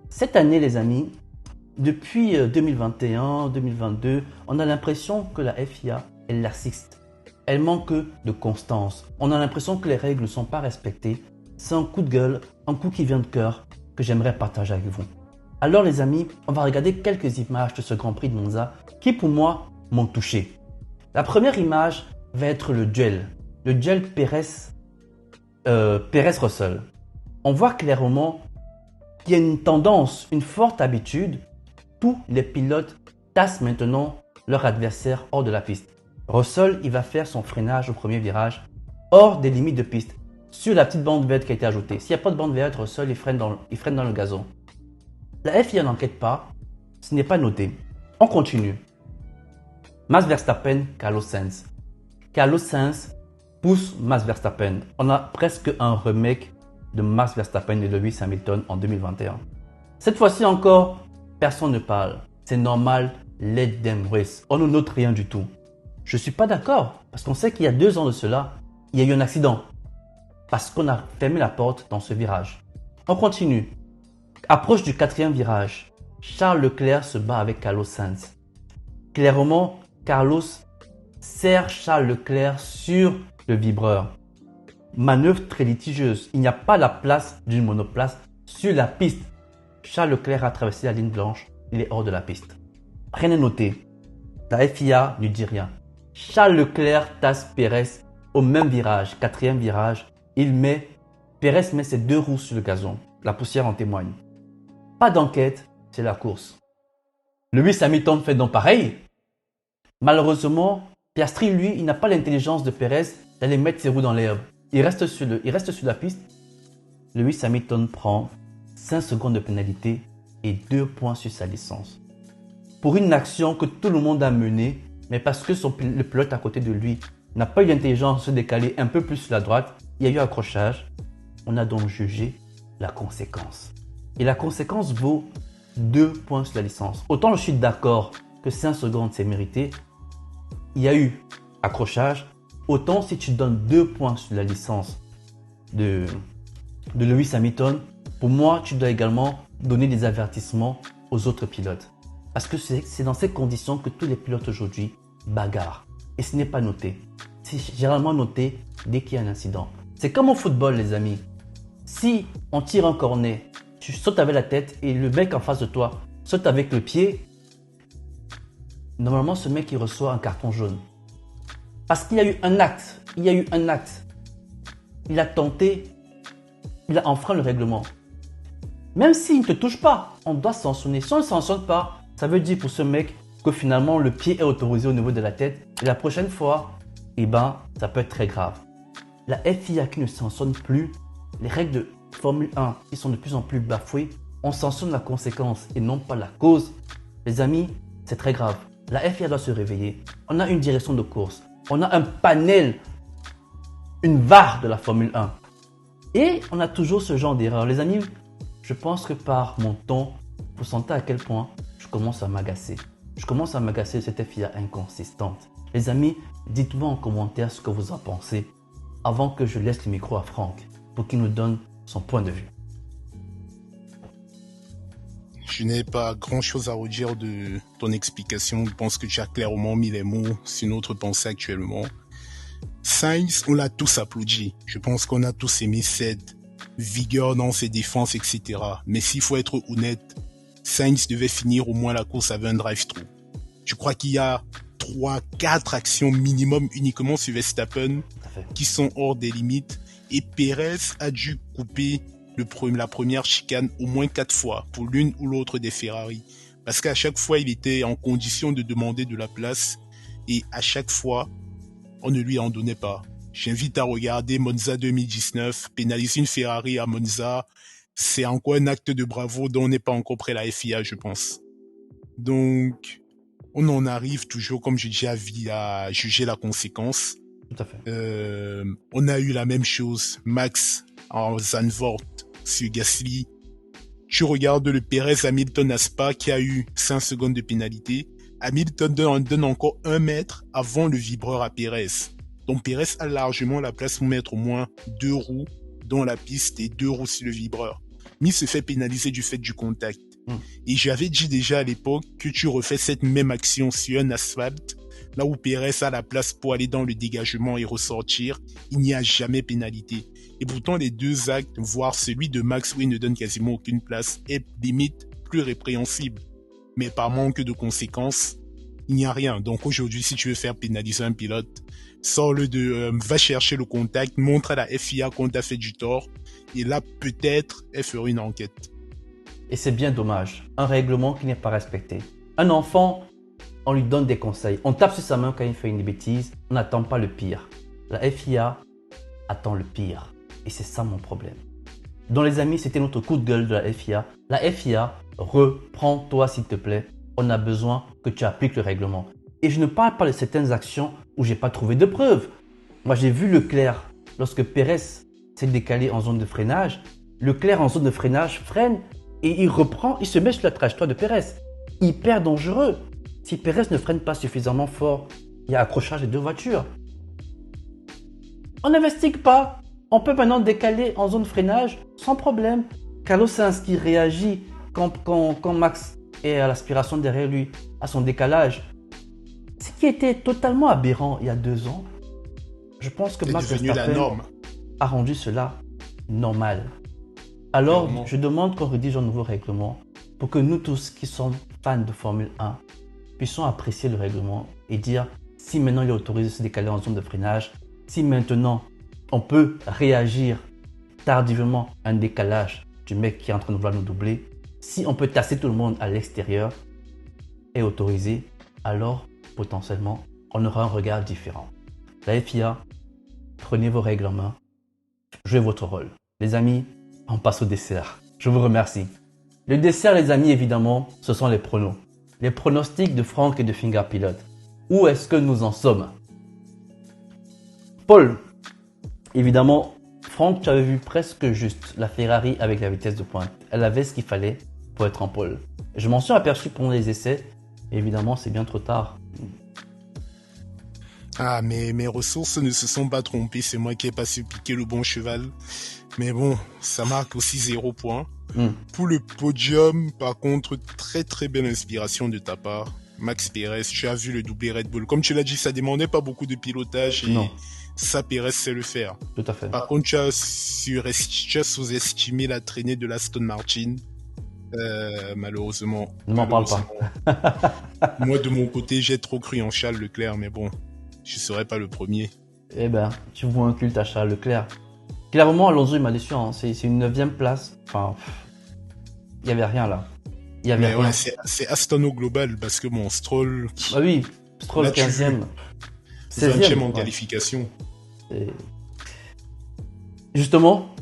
Cette année, les amis, depuis 2021-2022, on a l'impression que la FIA est laxiste. Elle manque de constance. On a l'impression que les règles ne sont pas respectées. C'est un coup de gueule, un coup qui vient de cœur que j'aimerais partager avec vous. Alors les amis, on va regarder quelques images de ce Grand Prix de Monza qui pour moi m'ont touché. La première image va être le duel Pérez-Russell. On voit clairement qu'il y a une tendance, une forte habitude. Tous les pilotes tassent maintenant leur adversaire hors de la piste. Russell, il va faire son freinage au premier virage hors des limites de piste, sur la petite bande verte qui a été ajoutée. S'il n'y a pas de bande verte, Russell, il freine dans le gazon. La FIA n'enquête pas, ce n'est pas noté. On continue. Max Verstappen, Carlos Sainz. Carlos Sainz pousse Max Verstappen. On a presque un remake de Max Verstappen et de Lewis Hamilton en 2021. Cette fois-ci encore, personne ne parle. C'est normal, let them race. On ne note rien du tout. Je ne suis pas d'accord parce qu'on sait qu'il y a 2 ans de cela, il y a eu un accident. Parce qu'on a fermé la porte dans ce virage. On continue. Approche du 4e virage. Charles Leclerc se bat avec Carlos Sainz. Clairement, Carlos serre Charles Leclerc sur le vibreur. Manœuvre très litigieuse. Il n'y a pas la place d'une monoplace sur la piste. Charles Leclerc a traversé la ligne blanche. Il est hors de la piste. Rien n'est noté. La FIA ne dit rien. Charles Leclerc tasse Pérez au même virage, 4e virage. Pérez met ses 2 roues sur le gazon. La poussière en témoigne. Pas d'enquête, c'est la course. Lewis Hamilton fait donc pareil. Malheureusement, Piastri, lui, il n'a pas l'intelligence de Pérez d'aller mettre ses roues dans l'herbe. Il reste sur la piste. Lewis Hamilton prend 5 secondes de pénalité et 2 points sur sa licence. Pour une action que tout le monde a menée, mais parce que le pilote à côté de lui n'a pas eu l'intelligence de se décaler un peu plus sur la droite, il y a eu accrochage. On a donc jugé la conséquence. Et la conséquence vaut 2 points sur la licence. Autant je suis d'accord que 5 secondes c'est mérité, il y a eu accrochage. Autant si tu donnes 2 points sur la licence de Lewis Hamilton, pour moi tu dois également donner des avertissements aux autres pilotes. Parce que c'est dans ces conditions que tous les pilotes aujourd'hui bagarrent. Et ce n'est pas noté. C'est généralement noté dès qu'il y a un incident. C'est comme au football les amis. Si on tire un cornet, tu sautes avec la tête et le mec en face de toi saute avec le pied, normalement ce mec il reçoit un carton jaune. Parce qu'il y a eu un acte. Il a tenté, il a enfreint le règlement. Même s'il ne te touche pas, on doit sanctionner. Si on ne sanctionne pas, ça veut dire pour ce mec que finalement le pied est autorisé au niveau de la tête. Et la prochaine fois, ça peut être très grave. La FIA qui ne sanctionne plus, les règles de Formule 1 qui sont de plus en plus bafouées, on sanctionne la conséquence et non pas la cause. Les amis, c'est très grave. La FIA doit se réveiller. On a une direction de course. On a un panel, une VAR de la Formule 1. Et on a toujours ce genre d'erreur. Les amis, je pense que par mon ton, vous sentez à quel point je commence à m'agacer. Je commence à m'agacer de cette FIA inconsistante. Les amis, dites-moi en commentaire ce que vous en pensez avant que je laisse le micro à Franck pour qu'il nous donne son point de vue. Je n'ai pas grand-chose à redire de ton explication. Je pense que tu as clairement mis les mots sur notre pensée actuellement. Sainz, on l'a tous applaudi. Je pense qu'on a tous aimé cette vigueur dans ses défenses, etc. Mais s'il faut être honnête, Sainz devait finir au moins la course avec un drive-thru. Je crois qu'il y a 3-4 actions minimum uniquement sur Verstappen qui sont hors des limites. Et Pérez a dû couper la première chicane au moins 4 fois pour l'une ou l'autre des Ferrari. Parce qu'à chaque fois, il était en condition de demander de la place et à chaque fois, on ne lui en donnait pas. J'invite à regarder Monza 2019, pénaliser une Ferrari à Monza, c'est encore un acte de bravo dont on n'est pas encore près la FIA, je pense. Donc, on en arrive toujours, comme je dis, à juger la conséquence. Tout à fait. On a eu la même chose. Max en Zandvoort sur Gasly. Tu regardes le Perez-Hamilton à Spa qui a eu 5 secondes de pénalité. Hamilton donne encore 1 mètre avant le vibreur à Perez. Donc Perez a largement la place pour mettre au moins 2 roues dans la piste et 2 roues sur le vibreur. Mais il se fait pénaliser du fait du contact. Et j'avais dit déjà à l'époque que tu refais cette même action sur un asphalte, là où Perez a la place pour aller dans le dégagement et ressortir, il n'y a jamais pénalité. Et pourtant les 2 actes, voire celui de Max où il ne donne quasiment aucune place, est limite plus répréhensible. Mais par manque de conséquences, il n'y a rien. Donc aujourd'hui, si tu veux faire pénaliser un pilote, sors-le va chercher le contact, montre à la FIA qu'on t'a fait du tort, et là peut-être elle fera une enquête. Et c'est bien dommage, un règlement qui n'est pas respecté. Un enfant, on lui donne des conseils, on tape sur sa main quand il fait une bêtise, on n'attend pas le pire. La FIA attend le pire, et c'est ça mon problème. Donc les amis, c'était notre coup de gueule de la FIA. La FIA, reprends-toi s'il te plaît, on a besoin que tu appliques le règlement. Et je ne parle pas de certaines actions où j'ai pas trouvé de preuves. Moi j'ai vu Leclerc, lorsque Perez s'est décalé en zone de freinage, Leclerc en zone de freinage freine, et il reprend, il se met sur la trajectoire de Perez. Hyper dangereux. Si Perez ne freine pas suffisamment fort, il y a accrochage des 2 voitures. On n'investigue pas. On peut maintenant décaler en zone de freinage sans problème. Carlos Sainz qui réagit quand Max est à l'aspiration derrière lui, à son décalage. Ce qui était totalement aberrant il y a 2 ans. Je pense que Max Verstappen a rendu cela normal. Alors, je demande qu'on rédige un nouveau règlement pour que nous tous qui sommes fans de Formule 1 puissions apprécier le règlement et dire si maintenant il est autorisé de se décaler en zone de freinage, si maintenant on peut réagir tardivement à un décalage du mec qui est en train de vouloir nous doubler, si on peut tasser tout le monde à l'extérieur et autorisé, alors potentiellement on aura un regard différent. La FIA, prenez vos règles en main, jouez votre rôle. Les amis, on passe au dessert. Je vous remercie. Le dessert, les amis, évidemment, ce sont les pronos. Les pronostics de Franck et de Finger Pilot. Où est-ce que nous en sommes? Paul, évidemment, Franck, tu avais vu presque juste la Ferrari avec la vitesse de pointe. Elle avait ce qu'il fallait pour être en pole. Je m'en suis aperçu pendant les essais. Évidemment, c'est bien trop tard. Ah, mais mes ressources ne se sont pas trompées. C'est moi qui ai pas su piquer le bon cheval. Mais bon, ça marque aussi 0 points. Pour le podium, par contre, très très belle inspiration de ta part. Max Perez, tu as vu le doublé Red Bull. Comme tu l'as dit, ça demandait pas beaucoup de pilotage et ça, Perez sait le faire. Tout à fait. Par contre, tu as sous-estimé la traînée de l'Aston Martin. Malheureusement. Ne m'en parle pas. Moi, de mon côté, j'ai trop cru en Charles Leclerc, mais bon, je serai pas le premier. Eh ben, tu vois un culte à Charles Leclerc. Clairement, Alonso, il m'a déçu. Hein. C'est une 9e place. Enfin, il n'y avait rien là. Il y avait rien. Ouais, c'est Aston au global parce que bon, Stroll. Ah oui, Stroll 15e. 20e en qualification. Justement,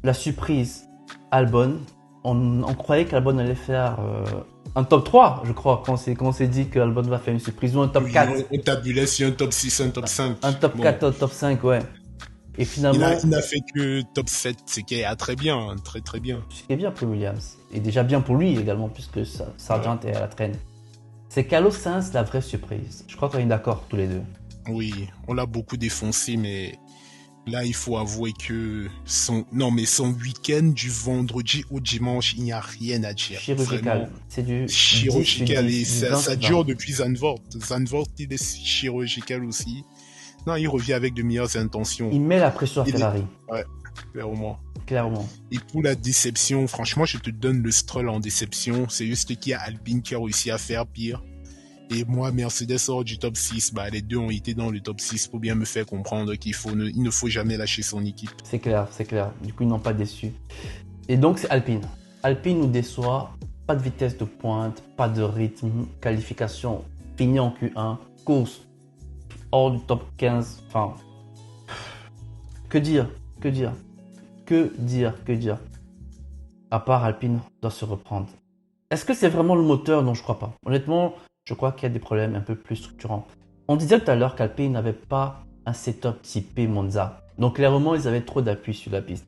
la surprise, Albon. On croyait qu'Albon allait faire un top 3, je crois, quand on s'est dit qu'Albon va faire une surprise ou un top 4. On tabulait sur un top 6, un top 5. Un top 4, un top 5, ouais. Et finalement, il n'a fait que top 7, ce qui est très bien, très très bien. Ce qui est bien pour Williams. Et déjà bien pour lui également, puisque Sargent est à la traîne. C'est Carlos Sainz la vraie surprise. Je crois qu'on est d'accord tous les deux. Oui, on l'a beaucoup défoncé, mais là, il faut avouer que son week-end du vendredi au dimanche, il n'y a rien à dire. Chirurgical. Vraiment. C'est du chirurgical 10, et 20, ça dure depuis Zandvoort. Zandvoort, il est chirurgical aussi. Non, il revient avec de meilleures intentions. Il met la pression à Ferrari. Ouais, clairement. Et pour la déception, franchement, je te donne le Stroll en déception. C'est juste qu'il y a Alpine qui a réussi à faire pire. Et moi, Mercedes sort du top 6. Les deux ont été dans le top 6 pour bien me faire comprendre qu'il ne faut jamais lâcher son équipe. C'est clair. Du coup, ils n'ont pas déçu. Et donc, c'est Alpine. Alpine nous déçoit. Pas de vitesse de pointe, pas de rythme, qualification finie en Q1, course hors du top 15. Enfin, que dire. À part Alpine doit se reprendre. Est-ce que c'est vraiment le moteur? Non, je crois pas. Honnêtement, je crois qu'il y a des problèmes un peu plus structurants. On disait tout à l'heure qu'Alpine n'avait pas un setup typé Monza. Donc clairement, ils avaient trop d'appui sur la piste.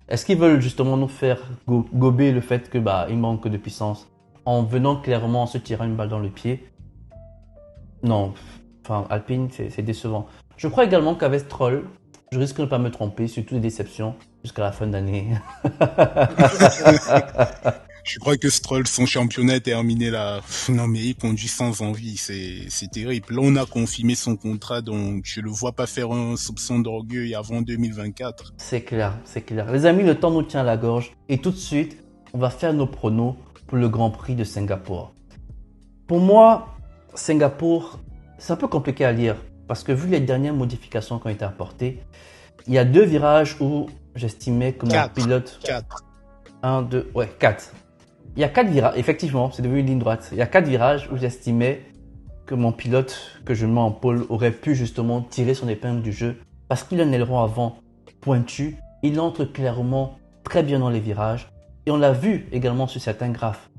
Est-ce qu'ils veulent justement nous faire gober le fait que il manque de puissance en venant clairement se tirer une balle dans le pied? Non, enfin Alpine, c'est décevant. Je crois également qu'avec Stroll, je risque de ne pas me tromper, surtout des déceptions jusqu'à la fin d'année. Je crois que Stroll, son championnat est terminé là. Non, mais il conduit sans envie. C'est terrible. Là, on a confirmé son contrat, donc je le vois pas faire un soupçon d'orgueil avant 2024. C'est clair, c'est clair. Les amis, le temps nous tient à la gorge. Et tout de suite, on va faire nos pronos pour le Grand Prix de Singapour. Pour moi, Singapour, c'est un peu compliqué à lire. Parce que vu les dernières modifications qui ont été apportées, il y a 2 virages où j'estimais que mon pilote... 4. 1, 2, ouais, 4. Il y a 4 virages, effectivement, c'est devenu une ligne droite. Il y a 4 virages où j'estimais que mon pilote que je mets en pôle aurait pu justement tirer son épingle du jeu parce qu'il a un aileron avant pointu, il entre clairement très bien dans les virages et on l'a vu également sur certains graphes.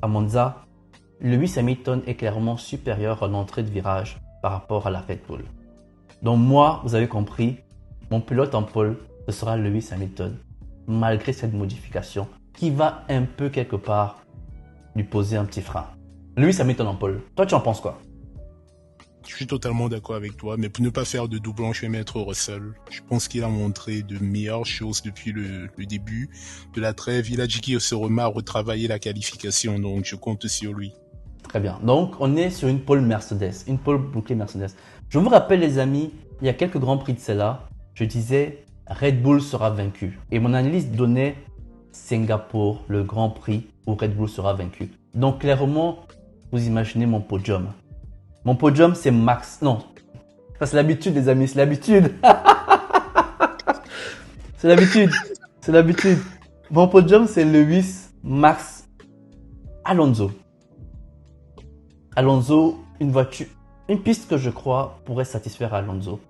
À Monza, Lewis Hamilton est clairement supérieur en entrée de virage par rapport à la Red Bull. Donc moi, vous avez compris, mon pilote en pôle, ce sera Lewis Hamilton malgré cette modification qui va un peu quelque part lui poser un petit frein. Lewis Hamilton en pôle. Toi, tu en penses quoi? Je suis totalement d'accord avec toi, mais pour ne pas faire de doublon, je vais mettre Russell. Je pense qu'il a montré de meilleures choses depuis le début de la trêve. Il a dit qu'il se remet à retravailler la qualification, donc je compte sur lui. Très bien. Donc, on est sur une pôle Mercedes, une pôle bouclée Mercedes. Je vous rappelle, les amis, il y a quelques grands prix de celle-là. Je disais, Red Bull sera vaincu. Et mon analyse donnait Singapour, le Grand Prix où Red Bull sera vaincu. Donc clairement, vous imaginez mon podium. Mon podium, c'est Max. Non, ça c'est l'habitude les amis, c'est l'habitude. C'est l'habitude, c'est l'habitude. Mon podium, c'est Lewis, Max, Alonso. Alonso, une voiture, une piste que je crois pourrait satisfaire Alonso.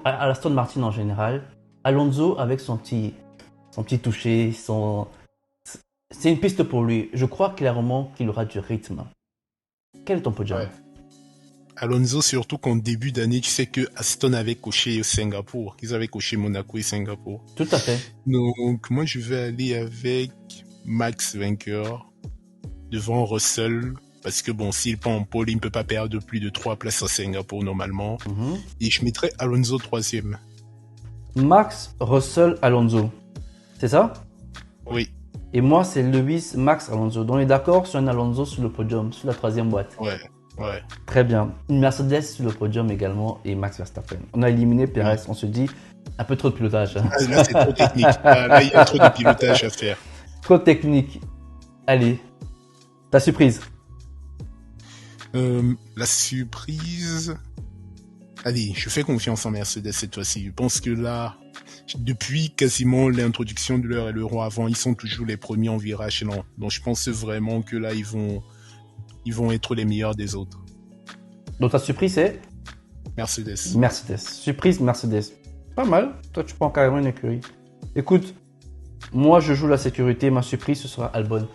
À l'Aston Martin en général, Alonso avec son petit toucher, c'est une piste pour lui. Je crois clairement qu'il aura du rythme. Quel est ton podium? Ouais. Alonso, surtout qu'en début d'année, tu sais que Aston avait coché Singapour. Ils avaient coché Monaco et Singapour. Tout à fait. Donc, moi, je vais aller avec Max vainqueur devant Russell. Parce que bon, s'il part en pôle, il ne peut pas perdre plus de 3 places à Singapour normalement. Et je mettrai Alonso 3e. Max, Russell, Alonso. C'est ça? Oui. Et moi, c'est Lewis, Max, Alonso. Donc, on est d'accord sur un Alonso sur le podium, sur la 3e boîte. Ouais. Très bien. Une Mercedes sur le podium également et Max Verstappen. On a éliminé Perez. On se dit un peu trop de pilotage. Là, c'est trop technique. Là, il y a trop de pilotage à faire. Trop technique. Allez. Ta surprise. La surprise... Allez, je fais confiance en Mercedes cette fois-ci. Je pense que là, depuis quasiment l'introduction de leur aileron avant, ils sont toujours les premiers en virage lent. Donc je pense vraiment que là, ils vont être les meilleurs des autres. Donc ta surprise c'est Mercedes. Mercedes. Surprise Mercedes. Pas mal. Toi, tu prends carrément une écurie. Écoute, moi, je joue la sécurité. Ma surprise, ce sera Albon.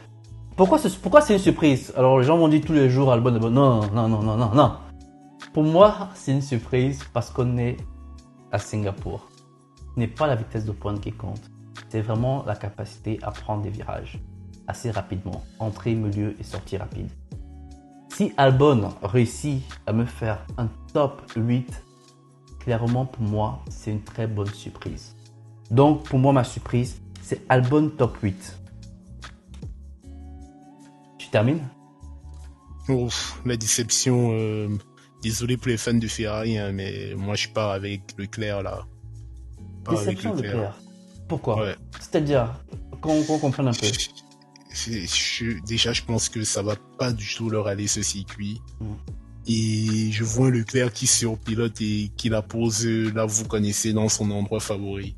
Pourquoi c'est une surprise? Alors, les gens m'ont dit tous les jours Albon. Non. Pour moi, c'est une surprise parce qu'on est à Singapour. Ce n'est pas la vitesse de pointe qui compte. C'est vraiment la capacité à prendre des virages assez rapidement. Entrée, milieu et sortie rapide. Si Albon réussit à me faire un top 8, clairement pour moi, c'est une très bonne surprise. Donc pour moi, ma surprise, c'est Albon top 8. Tu termines? Ouf, la déception. Désolé pour les fans de Ferrari, hein, mais moi je pars avec Leclerc là. Déception Leclerc. Pourquoi? Ouais. C'est-à-dire, qu'on comprenne un peu. Déjà, je pense que ça va pas du tout leur aller ce circuit. Et je vois Leclerc qui surpilote et qui la pose, là vous connaissez, dans son endroit favori.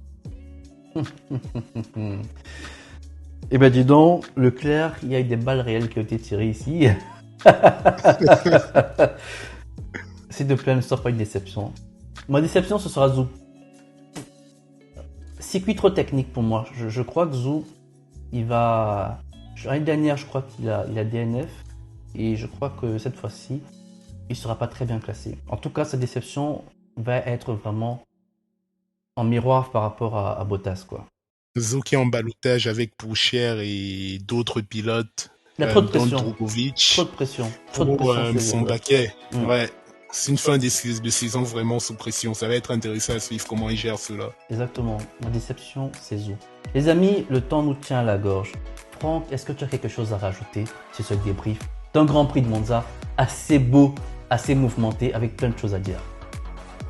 Eh ben dis donc, Leclerc, il y a eu des balles réelles qui ont été tirées ici. S'il te plaît, ne sois pas une déception. Ma déception, ce sera Zhou. Circuit trop technique pour moi. Je crois que Zhou, il va... L'année dernière, je crois qu'il a DNF. Et je crois que cette fois-ci, il ne sera pas très bien classé. En tout cas, sa déception va être vraiment en miroir par rapport à Bottas, quoi. Zoki en ballottage avec Pourchère et d'autres pilotes. Il y a trop de Dont pression. Drogovic. Trop de pression. Trop de Pour pression sur son lui. baquet. Mm. Ouais. C'est une fin de saison vraiment sous pression. Ça va être intéressant à suivre comment il gère cela. Exactement. Ma déception, c'est Zou. Les amis, le temps nous tient à la gorge. Franck, est-ce que tu as quelque chose à rajouter sur ce débrief d'un Grand Prix de Monza assez beau, assez mouvementé, avec plein de choses à dire?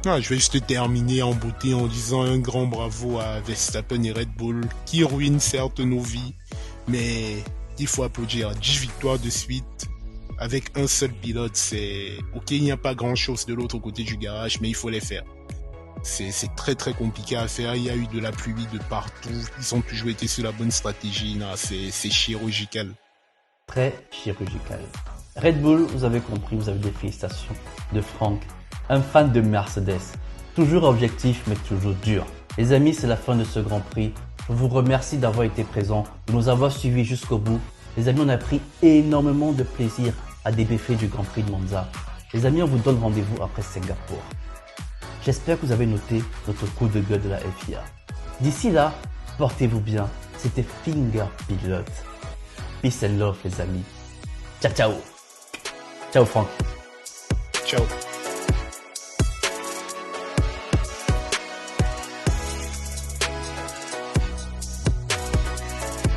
Ah, je vais juste terminer en beauté en disant un grand bravo à Verstappen et Red Bull qui ruinent certes nos vies, mais il faut applaudir 10 victoires de suite avec un seul pilote. C'est ok, il n'y a pas grand chose de l'autre côté du garage, mais il faut les faire. C'est très très compliqué à faire. Il y a eu de la pluie de partout. Ils ont toujours été sur la bonne stratégie. Non, c'est chirurgical. Très chirurgical. Red Bull, vous avez compris, vous avez des félicitations de Franck, un fan de Mercedes. Toujours objectif, mais toujours dur. Les amis, c'est la fin de ce Grand Prix. Je vous remercie d'avoir été présents, de nous avoir suivis jusqu'au bout. Les amis, on a pris énormément de plaisir à débriefer du Grand Prix de Monza. Les amis, on vous donne rendez-vous après Singapour. J'espère que vous avez noté notre coup de gueule de la FIA. D'ici là, portez-vous bien. C'était Finger Pilot. Peace and love, les amis. Ciao, ciao. Ciao, Franck. Ciao.